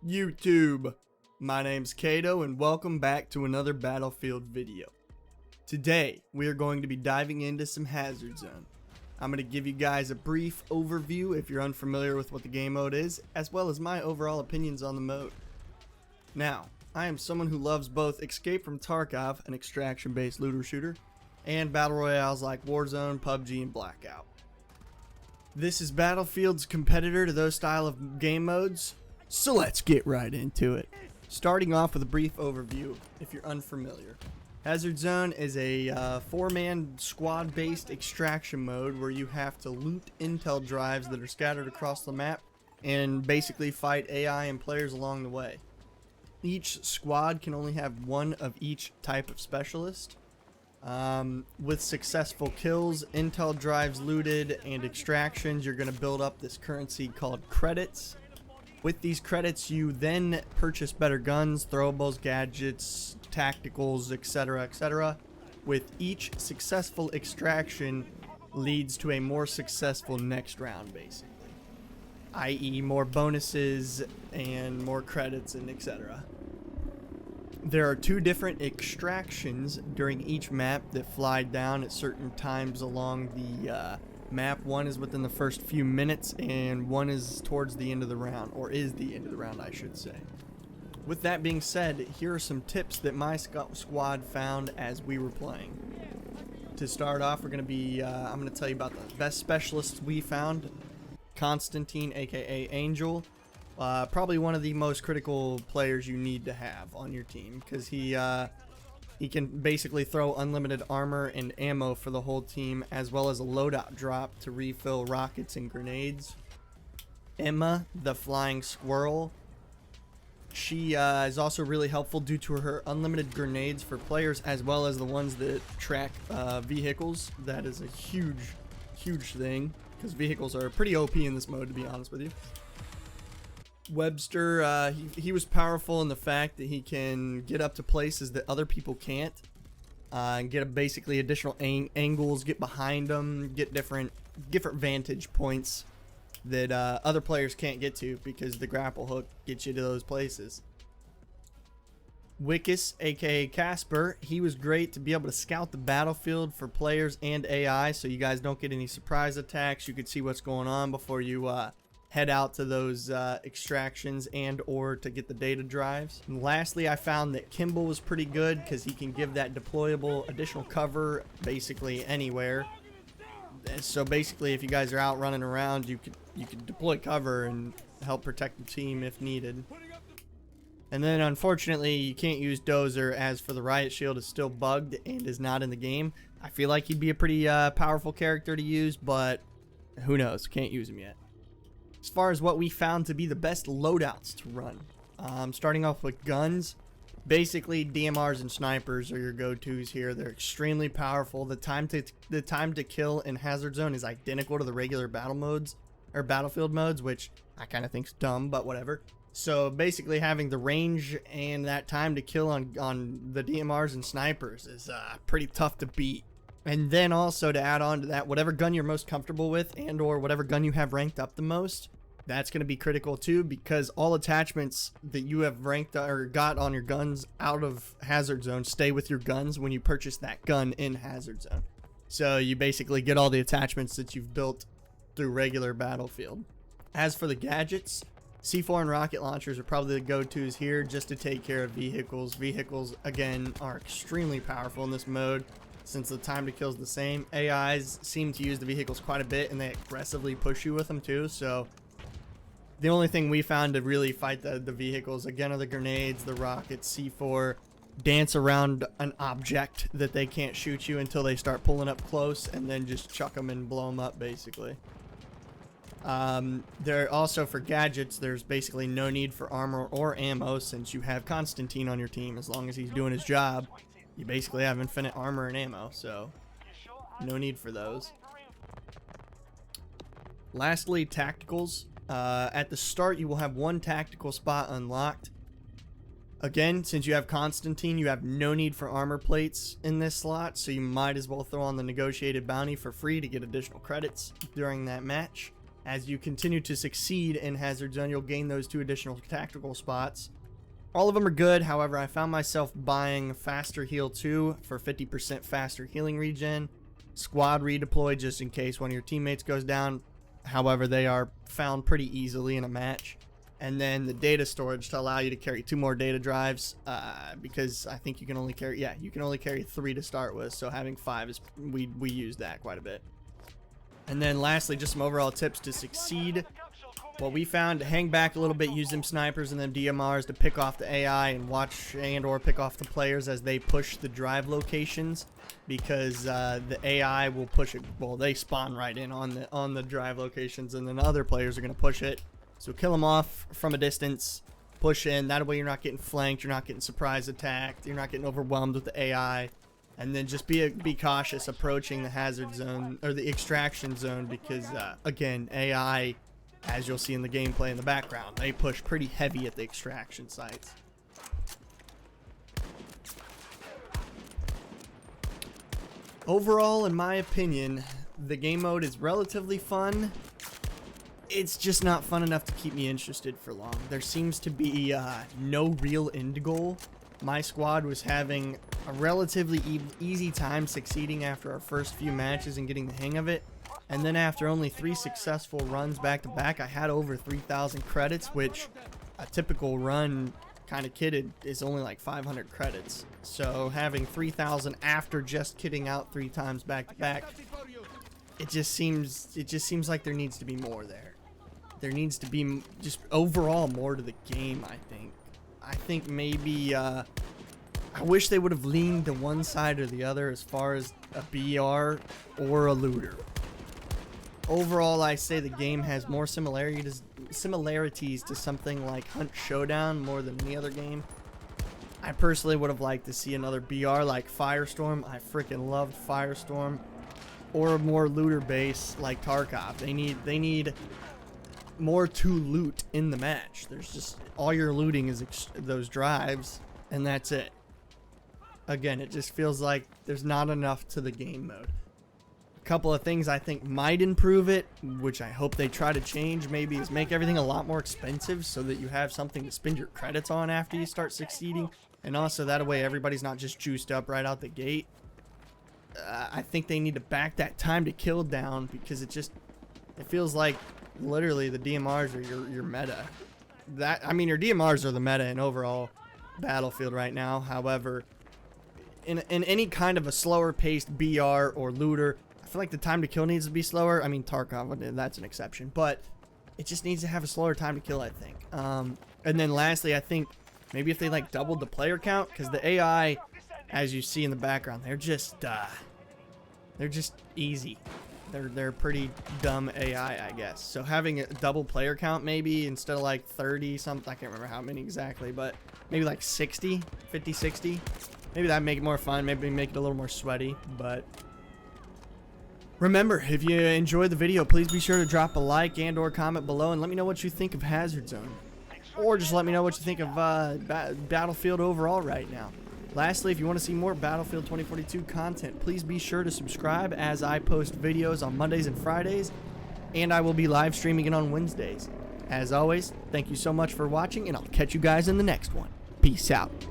YouTube? My name's Kato and welcome back to another Battlefield video. Today we are going to be diving into some Hazard Zone. I'm going to give you guys a brief overview if you're unfamiliar with what the game mode is, as well as my overall opinions on the mode. Now, I am someone who loves both Escape from Tarkov, an extraction based looter shooter, and battle royales like Warzone, PUBG, and Blackout. This is Battlefield's competitor to those style of game modes, so let's get right into it. Starting off with a brief overview, if you're unfamiliar. Hazard Zone is a 4-man squad-based extraction mode where you have to loot intel drives that are scattered across the map and basically fight AI and players along the way. Each squad can only have one of each type of specialist. With successful kills, intel drives looted, and extractions, you're going to build up this currency called credits. With these credits, you then purchase better guns, throwables, gadgets, tacticals, etc., etc. With each successful extraction leads to a more successful next round, basically. I.e. more bonuses and more credits and etc. There are two different extractions during each map that fly down at certain times along the map. One is within the first few minutes and one is towards the end of the round, or is the end of the round I should say. With that being said, here are some tips that my squad found as we were playing. To start off, we're going to be, I'm going to tell you about the best specialists we found. Constantine, aka Angel. Probably one of the most critical players you need to have on your team, because he can basically throw unlimited armor and ammo for the whole team, as well as a loadout drop to refill rockets and grenades. Emma, the flying squirrel. She is also really helpful due to her unlimited grenades for players, as well as the ones that track vehicles. That is a huge thing, because vehicles are pretty OP in this mode, to be honest with you. Webster, he was powerful in the fact that he can get up to places that other people can't, and get basically additional angles, get behind them, get different vantage points that other players can't get to, because the grapple hook gets you to those places. Wickus, aka Casper, he was great to be able to scout the battlefield for players and AI, so you guys don't get any surprise attacks. You could see what's going on before you head out to those extractions and or to get the data drives. And lastly, I found that Kimball was pretty good because he can give that deployable additional cover basically anywhere. So basically, if you guys are out running around, you could deploy cover and help protect the team if needed. And then unfortunately, you can't use Dozer, as for the riot shield is still bugged and is not in the game. I feel like he'd be a pretty powerful character to use, but who knows? Can't use him yet. As far as what we found to be the best loadouts to run, starting off with guns, basically DMRs and snipers are your go-tos here. They're extremely powerful. The time to kill in Hazard Zone is identical to the regular battle modes or battlefield modes, which I kind of think's dumb, but whatever. So basically, having the range and that time to kill on the DMRs and snipers is pretty tough to beat. And then also to add on to that, whatever gun you're most comfortable with and or whatever gun you have ranked up the most, that's going to be critical too, because all attachments that you have ranked or got on your guns out of Hazard Zone stay with your guns when you purchase that gun in Hazard Zone. So you basically get all the attachments that you've built through regular Battlefield. As for the gadgets, C4 and rocket launchers are probably the go-tos here just to take care of vehicles. Vehicles, again, are extremely powerful in this mode, since the time to kill is the same. AIs seem to use the vehicles quite a bit, and they aggressively push you with them too, so the only thing we found to really fight the vehicles, again, are the grenades, the rockets, C4, dance around an object that they can't shoot you until they start pulling up close, and then just chuck them and blow them up, basically. There also, for gadgets, there's basically no need for armor or ammo, since you have Constantine on your team. As long as he's doing his job, you basically have infinite armor and ammo, so no need for those. Lastly, tacticals. At the start, you will have one tactical spot unlocked. Again, since you have Constantine, you have no need for armor plates in this slot, so you might as well throw on the negotiated bounty for free to get additional credits during that match. As you continue to succeed in Hazard Zone, you'll gain those 2 additional tactical spots. All of them are good. However, I found myself buying Faster Heal 2 for 50% faster healing regen. Squad redeploy just in case one of your teammates goes down. However, they are found pretty easily in a match. And then the data storage to allow you to carry 2 more data drives, because I think you can only carry, you can only carry 3 to start with. So having 5 is, we use that quite a bit. And then lastly, just some overall tips to succeed. What we found, to hang back a little bit, use them snipers and them DMRs to pick off the AI and watch or pick off the players as they push the drive locations, because the AI will push it. Well, they spawn right in on the drive locations, and then other players are going to push it. So kill them off from a distance, push in. That way you're not getting flanked, you're not getting surprise attacked, you're not getting overwhelmed with the AI. And then just be cautious approaching the hazard zone or the extraction zone, because again, AI, as you'll see in the gameplay in the background, they push pretty heavy at the extraction sites. Overall, in my opinion, the game mode is relatively fun. It's just not fun enough to keep me interested for long. There seems to be no real end goal. My squad was having a relatively easy time succeeding after our first few matches and getting the hang of it. And then after only 3 successful runs back to back, I had over 3,000 credits, which a typical run kind of kitted is only like 500 credits. So having 3,000 after just kitting out 3 times back to back, it just seems like there needs to be more there. There needs to be just overall more to the game, I think. I think maybe I wish they would have leaned to one side or the other as far as a BR or a looter. Overall, I say the game has more similarities to something like Hunt Showdown more than any other game. I personally would have liked to see another BR like Firestorm. I freaking loved Firestorm. Or a more looter base like Tarkov. They need more to loot in the match. There's just, all you're looting is those drives, and that's it. Again, it just feels like there's not enough to the game mode. A couple of things I think might improve it, which I hope they try to change maybe, is make everything a lot more expensive so that you have something to spend your credits on after you start succeeding, and also that way everybody's not just juiced up right out the gate. I think they need to back that time to kill down, because it feels like literally the DMRs are your meta. I mean, your DMRs are the meta in overall Battlefield right now. However, in any kind of a slower paced BR or looter, I feel like the time to kill needs to be slower. I mean, Tarkov, that's an exception, but it just needs to have a slower time to kill, I think. And then lastly, I think maybe if they like doubled the player count, because the AI, as you see in the background, they're just easy. They're pretty dumb AI, I guess. So having a double player count maybe instead of like 30 something, I can't remember how many exactly, but maybe like 50, 60. Maybe that'd make it more fun, maybe make it a little more sweaty. But remember, if you enjoyed the video, please be sure to drop a like and or comment below and let me know what you think of Hazard Zone. Or just let me know what you think of Battlefield overall right now. Lastly, if you want to see more Battlefield 2042 content, please be sure to subscribe, as I post videos on Mondays and Fridays, and I will be live streaming it on Wednesdays. As always, thank you so much for watching, and I'll catch you guys in the next one. Peace out.